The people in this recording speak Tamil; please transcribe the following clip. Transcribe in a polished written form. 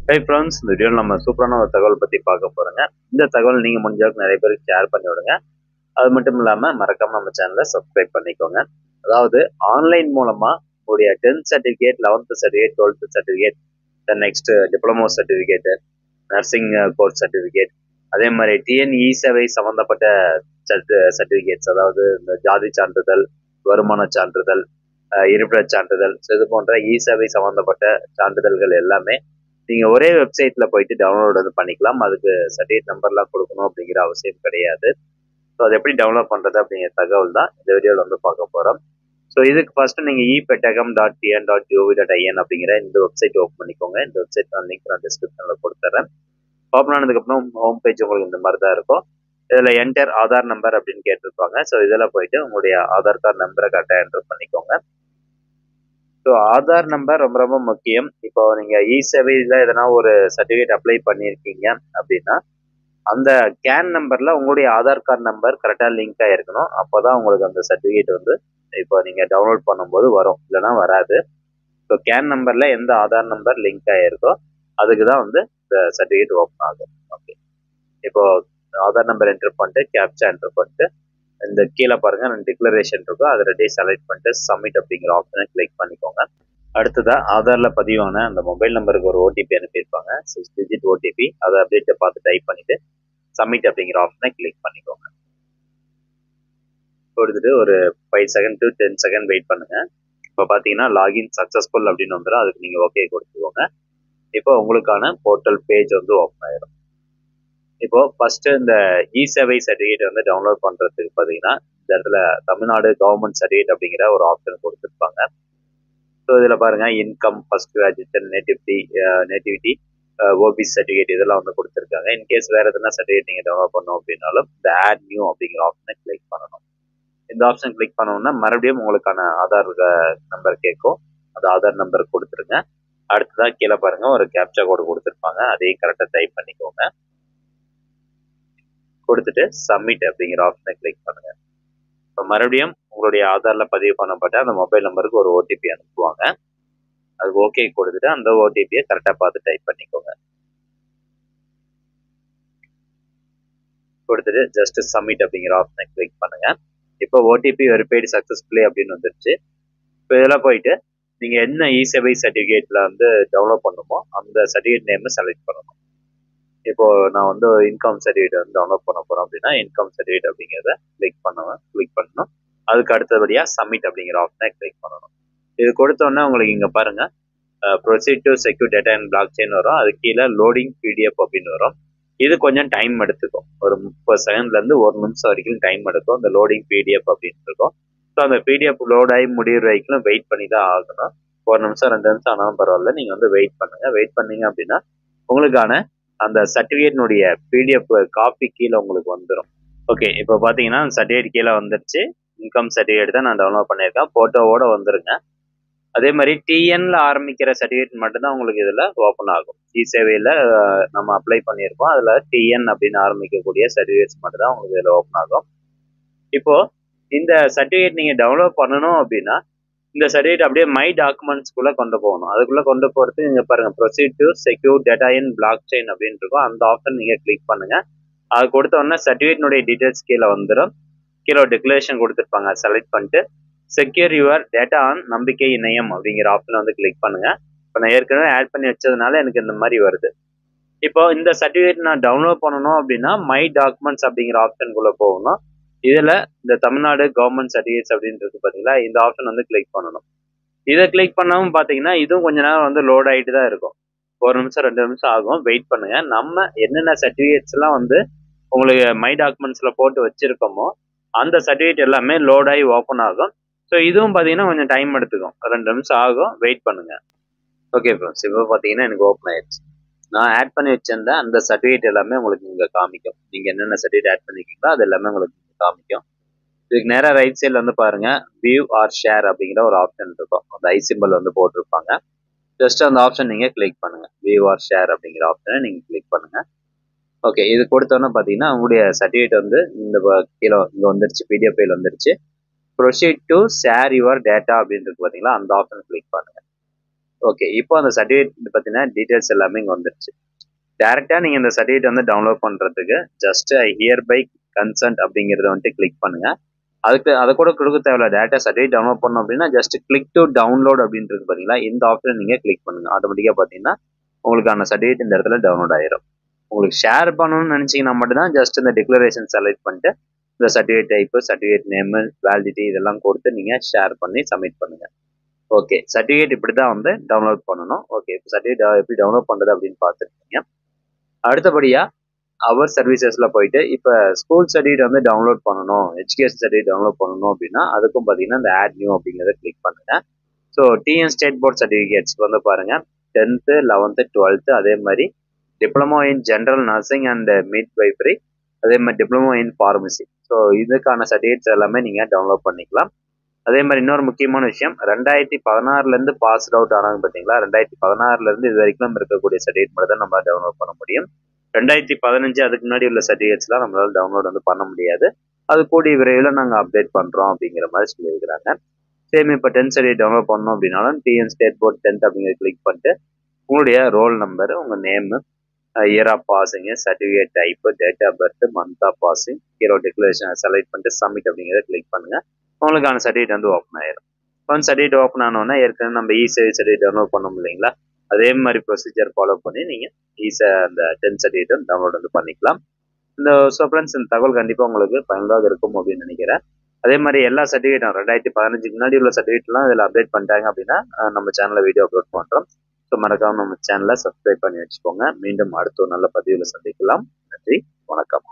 ஹை ஃப்ரெண்ட்ஸ், இந்த வீடியோவில் நம்ம சூப்பரான ஒரு தகவல் பற்றி பார்க்க போகிறோங்க. இந்த தகவல் நீங்கள் முடிஞ்ச அளவுக்கு நிறைய பேருக்கு ஷேர் பண்ணி விடுங்க. அது மட்டும் இல்லாமல் மறக்காமல் நம்ம சேனலை சப்ஸ்கிரைப் பண்ணிக்கோங்க. அதாவது ஆன்லைன் மூலமாக உங்களுடைய 10th certificate, 11th certificate, 12th certificate, next diploma certificate, nursing course certificate, அதே மாதிரி டிஎன்இ சேவை சம்மந்தப்பட்ட சர்டிஃபிகேட்ஸ், அதாவது இந்த ஜாதி சான்றிதழ், வருமான சான்றிதழ், இருப்பிட சான்றிதழ், இது போன்ற இ சேவை சம்மந்தப்பட்ட சான்றிதழ்கள் எல்லாமே நீங்கள் ஒரே வெப்சைட்டில் போயிட்டு டவுன்லோட் வந்து பண்ணிக்கலாம். அதுக்கு சர்டிஃபிகேட் நம்பர்லாம் கொடுக்கணும் அப்படிங்கிற அவசியம் கிடையாது. ஸோ அதை எப்படி டவுன்லோட் பண்ணுறது அப்படிங்கிற தகவல் தான் இந்த வீடியோவில் வந்து பார்க்க போகிறோம். ஸோ இதுக்கு ஃபஸ்ட்டு நீங்கள் epetagam.tn.gov.in அப்படிங்கிற இந்த வெப்சைட் ஓப்பன் பண்ணிக்கோங்க. இந்த வெப்சைட் லிங்க் நான் டிஸ்கிரிப்ஷனில் கொடுத்துட்றேன். ஓப்பன் ஆனதுக்கப்புறம் ஹோம் பேஜ் உங்களுக்கு இந்த மாதிரி தான் இருக்கும். இதில் என்டர் ஆதார் நம்பர் அப்படின்னு கேட்டிருப்பாங்க. ஸோ இதில் போயிட்டு உங்களுடைய ஆதார் கார்டு நம்பரை கரெக்டாக என்டர் பண்ணிக்கோங்க. ஸோ ஆதார் நம்பர் ரொம்ப ரொம்ப முக்கியம். இப்போ நீங்கள் இ சேவையில் எதனா ஒரு சர்டிஃபிகேட் அப்ளை பண்ணியிருக்கீங்க அப்படின்னா அந்த கேன் நம்பரில் உங்களுடைய ஆதார் கார்டு நம்பர் கரெக்டாக லிங்க் ஆகிருக்கணும். அப்போ தான் உங்களுக்கு அந்த சர்டிஃபிகேட் வந்து இப்போ நீங்கள் டவுன்லோட் பண்ணும்போது வரும், இல்லைனா வராது. ஸோ கேன் நம்பரில் எந்த ஆதார் நம்பர் லிங்க் ஆகிருக்கோ அதுக்கு தான் வந்து இந்த சர்டிஃபிகேட் ஓப்பன் ஆகும். ஓகே, இப்போ ஆதார் நம்பர் என்டர் பண்ணிட்டு கேப்சா என்டர் பண்ணிட்டு இந்த கீழே பாருங்க டிக்ளரேஷன் இருக்கும், அதை ரெடி செலக்ட் பண்ணிட்டு சப்மிட் அப்படிங்கிற ஆப்ஷனை கிளிக் பண்ணிக்கோங்க. அடுத்ததான் ஆதாரில் பதிவான அந்த மொபைல் நம்பருக்கு ஒரு ஓடிபி அனுப்பியிருப்பாங்க, 6 டிஜிட் ஓடிபி. அதை அப்டேட்டை பார்த்து டைப் பண்ணிட்டு சப்மிட் அப்படிங்கிற ஆப்ஷனை கிளிக் பண்ணிக்கோங்க. கொடுத்துட்டு ஒரு 5 செகண்ட் டு 10 செகண்ட் வெயிட் பண்ணுங்க. இப்போ பார்த்தீங்கன்னா லாகின் சக்ஸஸ்ஃபுல் அப்படின்னு வந்துடும். அதுக்கு நீங்கள் ஓகே கொடுத்துக்கோங்க. இப்போ உங்களுக்கான போர்ட்டல் பேஜ் வந்து ஓப்பன் ஆயிடும். இப்போ ஃபர்ஸ்ட் இந்த இ சேவை சர்டிஃபிகேட் வந்து டவுன்லோட் பண்றதுக்கு பார்த்தீங்கன்னா இந்த இடத்துல தமிழ்நாடு கவர்மெண்ட் சர்டிஃபிகேட் அப்படிங்கிற ஒரு ஆப்ஷன் கொடுத்துருப்பாங்க. ஸோ இதில் பாருங்க income, first graduation, nativity, OBC certificate இதெல்லாம் வந்து கொடுத்துருக்காங்க. இன்கேஸ் வேற எதுனா சர்டிஃபிகேட் நீங்கள் டவுன்லோட் பண்ணணும் அப்படின்னாலும் இந்த ஆட் நியூ அப்படிங்கிற ஆப்ஷனை கிளிக் பண்ணணும். இந்த ஆப்ஷன் கிளிக் பண்ணோம்னா மறுபடியும் உங்களுக்கான ஆதார் நம்பர் கேட்கும். அந்த ஆதார் நம்பர் கொடுத்துருங்க. அடுத்ததான் கீழே பாருங்க ஒரு கேப்சா கோடு கொடுத்துருப்பாங்க, அதையும் கரெக்டாக டைப் பண்ணிக்கோங்க. கொடுத்துட்டு சப்மிட் அப்படிங்கிற ஆப்ஷனை கிளிக் பண்ணுங்க. இப்போ மறுபடியும் உங்களுடைய ஆதார்ல பதிவு பண்ணப்பட்ட அந்த மொபைல் நம்பருக்கு ஒரு ஓடிபி அனுப்புவாங்க. அதுக்கு ஓகே கொடுத்துட்டு அந்த ஓடிபியை கரெக்டாக பார்த்து டைப் பண்ணிக்கோங்க. கொடுத்துட்டு ஜஸ்ட் சப்மிட் அப்படிங்கிற ஆப்ஷனை கிளிக் பண்ணுங்க. இப்போ ஓடிபி வெரிஃபைடு சக்ஸஸ்ஃபுல்லி அப்படின்னு வந்துருச்சு. இப்போ இதெல்லாம் போயிட்டு நீங்கள் என்ன இ சேவை சர்டிஃபிகேட்ல வந்து டவுன்லோட் பண்ணுமோ அந்த சர்டிஃபிகேட் நேம் செலக்ட் பண்ணணும். இப்போ நான் வந்து இன்கம் சர்டிஃபிகேட் வந்து டவுன்லோட் பண்ண போறோம் அப்படின்னா இன்கம் சர்டிஃபிகேட் அப்படிங்கிறத கிளிக் பண்ணணும். அதுக்கு அடுத்தபடியா சப்மிட் அப்படிங்கிற ஆப்ஷனை கிளிக் பண்ணணும். இது கொடுத்தோன்னே உங்களுக்கு இங்க பாருங்க proceed to secure data and block chain வரும். அது கீழே லோடிங் பிடிஎஃப் அப்படின்னு வரும். இது கொஞ்சம் டைம் எடுத்துக்கும், ஒரு 30 செகண்ட்ல இருந்து 1 நிமிஷம் வரைக்கும் டைம் எடுக்கும் இந்த லோடிங் பிடிஎஃப் அப்படின்னு இருக்கும். ஸோ அந்த பிடிஎஃப் லோட் ஆகி முடிகிற வரைக்கும் வெயிட் பண்ணி தான் ஆகணும். 1 நிமிஷம் 2 நிமிஷம் ஆனாலும் பரவாயில்ல, நீங்க வந்து வெயிட் பண்ணுங்க. வெயிட் பண்ணீங்க அப்படின்னா உங்களுக்கான அந்த சர்டிஃபிகேட்னுடைய பிடிஎஃப் காப்பி கீழே உங்களுக்கு வந்துடும். ஓகே, இப்போ பார்த்தீங்கன்னா சர்டிஃபிகேட் கீழே வந்துருச்சு. இன்கம் சர்டிஃபிகேட் தான் நான் டவுன்லோட் பண்ணியிருக்கேன், ஃபோட்டோவோட வந்துருங்க. அதே மாதிரி டிஎன்ல ஆரம்பிக்கிற சர்டிஃபிகேட் மட்டும்தான் உங்களுக்கு இதில் ஓப்பன் ஆகும். இ சேவையில் நம்ம அப்ளை பண்ணியிருக்கோம், அதில் டிஎன் அப்படின்னு ஆரம்பிக்கக்கூடிய சர்டிஃபிகேட்ஸ் மட்டும் தான் உங்களுக்கு இதில் ஓப்பன் ஆகும். இப்போ இந்த சர்டிஃபிகேட் நீங்கள் டவுன்லோட் பண்ணணும் அப்படின்னா இந்த சர்டிஃபிகேட் அப்படியே மை டாக்குமெண்ட்ஸ்குள்ள கொண்டு போகணும். அதுக்குள்ள கொண்டு போறதுக்கு நீங்க பாருங்க proceed to secure data in block chain அப்படின்னு இருக்கும். அந்த ஆப்ஷன் நீங்க கிளிக் பண்ணுங்க. அது கொடுத்த உடனே சர்டிஃபிகேட்னுடைய டீடைல்ஸ் கீழே வந்துடும். கீழே ஒரு டிக்ளரேஷன் கொடுத்துருப்பாங்க, செலக்ட் பண்ணிட்டு செக்யூர் யுவர் டேட்டா ஆன் நம்பிக்கை இணையம் அப்படிங்கிற ஆப்ஷனை வந்து கிளிக் பண்ணுங்க. இப்போ நான் ஏற்கனவே ஆட் பண்ணி வச்சதுனால எனக்கு இந்த மாதிரி வருது. இப்போ இந்த சர்டிஃபிகேட் நான் டவுன்லோட் பண்ணணும் அப்படின்னா மை டாக்குமெண்ட்ஸ் அப்படிங்கிற ஆப்ஷனுக்குள்ள போகணும். இதுல இந்த தமிழ்நாடு கவர்மெண்ட் சர்டிஃபிகேட்ஸ் அப்படின்னு இருக்கு பாத்தீங்களா, இந்த ஆப்ஷன் வந்து கிளிக் பண்ணணும். இதை கிளிக் பண்ணாமல் பார்த்தீங்கன்னா இதுவும் கொஞ்ச நேரம் வந்து லோட் ஆகிட்டு தான் இருக்கும். 1 நிமிஷம் 2 நிமிஷம் ஆகும், வெயிட் பண்ணுங்க. நம்ம என்னென்ன சர்டிஃபிகேட்ஸ் எல்லாம் வந்து உங்களுக்கு மை டாக்குமெண்ட்ஸ்ல போட்டு வச்சிருக்கோமோ அந்த சர்டிஃபிகேட் எல்லாமே லோட் ஆகி ஓப்பன் ஆகும். ஸோ இதுவும் பார்த்தீங்கன்னா கொஞ்சம் டைம் எடுத்துக்கும், 2 நிமிஷம் ஆகும், வெயிட் பண்ணுங்க. ஓகே ஃப்ரெண்ட்ஸ், இப்போ பார்த்தீங்கன்னா எனக்கு ஓப்பன் ஆயிடுச்சு. நான் ஆட் பண்ணி வச்சிருந்த அந்த சர்டிஃபிகேட் எல்லாமே உங்களுக்கு இங்கே காமிக்கும். நீங்கள் என்னென்ன சர்டிஃபிகேட் ஆட் பண்ணிருக்கீங்களோ அது எல்லாமே உங்களுக்கு காமிக்கும். இதுக்கு நேராக ரைட் சைடில் வந்து பாருங்க வியூ ஆர் ஷேர் அப்படிங்கிற ஒரு ஆப்ஷன் இருக்கும். அந்த ஐ சிம்பிள் வந்து போட்டிருப்பாங்க. ஜஸ்ட் அந்த ஆப்ஷன் நீங்கள் கிளிக் பண்ணுங்க. வியூ ஆர் ஷேர் அப்படிங்கிற ஆப்ஷனை நீங்கள் கிளிக் பண்ணுங்க. ஓகே, இது கொடுத்தோன்னே பார்த்தீங்கன்னா உங்களுடைய சர்டிஃபிகேட் வந்து இந்த கீழே இங்கே வந்துருச்சு, பிடிஎஃப் ஃபைல் வந்துருச்சு. Proceed to share your data அப்படின்னு இருக்கு பார்த்தீங்களா, அந்த ஆப்ஷன் கிளிக் பண்ணுங்க. ஓகே, இப்போ அந்த சர்டிஃபிகேட் பத்தின டீடைல்ஸ் எல்லாமே இங்க வந்துருச்சு. டைரக்டா நீங்க இந்த சர்டிஃபிகேட் வந்து டவுன்லோட் பண்றதுக்கு ஜஸ்ட் ஹியர் பை கன்சென்ட் அப்படிங்கறத வந்துட்டு கிளிக் பண்ணுங்க. அதுக்கு அதை கூட கொடுக்க தேவையில்ல. டேரக்டா சர்டிஃபிகேட் டவுன்லோட் பண்ணணும் அப்படின்னா ஜஸ்ட் கிளிக் டு டவுன்லோட் அப்படின்றது பாத்தீங்களா, இந்த ஆப்ஷன் நீங்க கிளிக் பண்ணுங்க. ஆட்டோமேட்டிக்கா பாத்தீங்கன்னா உங்களுக்கான சர்டிஃபிகேட் இந்த இடத்துல டவுன்லோட் ஆயிரும். உங்களுக்கு ஷேர் பண்ணணும்னு நினைச்சீங்கன்னா மட்டும்தான் ஜஸ்ட் இந்த டிக்ளரேஷன் செலக்ட் பண்ணிட்டு இந்த certificate type, certificate name, validity இதெல்லாம் கொடுத்து நீங்க ஷேர் பண்ணி சப்மிட் பண்ணுங்க. ஓகே, சர்டிஃபிகேட் இப்படிதான் வந்து டவுன்லோட் பண்ணணும். ஓகே, இப்போ சர்டிஃபிகேட் எப்படி டவுன்லோட் பண்றது அப்படின்னு பார்த்துருக்கீங்க. அடுத்தபடியா அவர் சர்வீசஸ்ல போயிட்டு இப்ப ஸ்கூல் சர்டிஃபிகேட் வந்து டவுன்லோட் பண்ணணும், எஜுகேஷன் சர்டிஃபிகேட் டவுன்லோட் பண்ணணும் அப்படின்னா அதுக்கும் பாத்தீங்கன்னா இந்த ஆட் நியூ அப்படிங்கிறத கிளிக் பண்ணுங்க. So TN state board certificates வந்து பாருங்க 10th 11th 12th, அதே மாதிரி diploma in general nursing and midwifery, அதே மாதிரி டிப்ளமோ இன் ஃபார்மசி. ஸோ இதுக்கான சர்டிஃபிகேட்ஸ் எல்லாமே நீங்க டவுன்லோட் பண்ணிக்கலாம். அதே மாதிரி இன்னொரு முக்கியமான விஷயம், 2016 இருந்து பாஸ் அவுட் ஆனாங்க பாத்தீங்களா, 2016 இருந்து இது வரைக்கும் இருக்கக்கூடிய சர்டிஃபிகேட் மட்டும் தான் நம்ம டவுன்லோட் பண்ண முடியும். 2015 அதுக்கு முன்னாடி உள்ள சர்டிஃபிகேட்ஸ்லாம் நம்மளால டவுன்லோட் வந்து பண்ண முடியாது. அது கூடிய விரைவில் நாங்கள் அப்டேட் பண்றோம் அப்படிங்கிற மாதிரி சொல்லியிருக்கிறாங்க. சேம் இப்போ 10th சர்டிஃபிகேட் டவுன்லோட் பண்ணோம் அப்படின்னாலும் டிஎன் ஸ்டேட் போர்ட் 10th அப்படிங்கிறத கிளிக் பண்ணிட்டு உங்களுடைய ரோல் நம்பர், உங்க name, year of passing, certificate type, date of birth, month of passing, ஹீரோ டிக்ளரேஷன் செலக்ட் பண்ணிட்டு சப்மிட் அப்படிங்கிறத கிளிக் பண்ணுங்க. உங்களுக்கான சர்டிஃபிகேட் வந்து ஓப்பன் ஆயிரும். ஒன்ஸ் சர்டிஃபிகேட் ஓப்பன் ஆனோன்னா ஏற்கனவே நம்ம இ-சர்வீஸ் சர்டிஃபிகேட் டவுன்லோட் பண்ணோம் இல்லைங்களா, அதே மாதிரி ப்ரொசீஜர் ஃபாலோ பண்ணி நீங்க அந்த 10th சர்டிஃபிகேட் டவுன்லோட் வந்து பண்ணிக்கலாம். இந்த ஃப்ரெண்ட்ஸ், இந்த தகவல் கண்டிப்பா உங்களுக்கு பயனுள்ளதாக இருக்கும் அப்படின்னு நினைக்கிறேன். அதே மாதிரி எல்லா சர்டிஃபிகேட்டும் 2015 முன்னாடி உள்ள சர்டிஃபிகேட்லாம் இதில் அப்டேட் பண்ணிட்டாங்க அப்படின்னா நம்ம சேனல்ல வீடியோ அப்லோட் பண்றோம். ஸோ மறக்காம நம்ம சேனலை சப்ஸ்கிரைப் பண்ணி வச்சுக்கோங்க. மீண்டும் அடுத்த ஒரு நல்ல பதிவில் சந்திக்கலாம். நன்றி, வணக்கம்.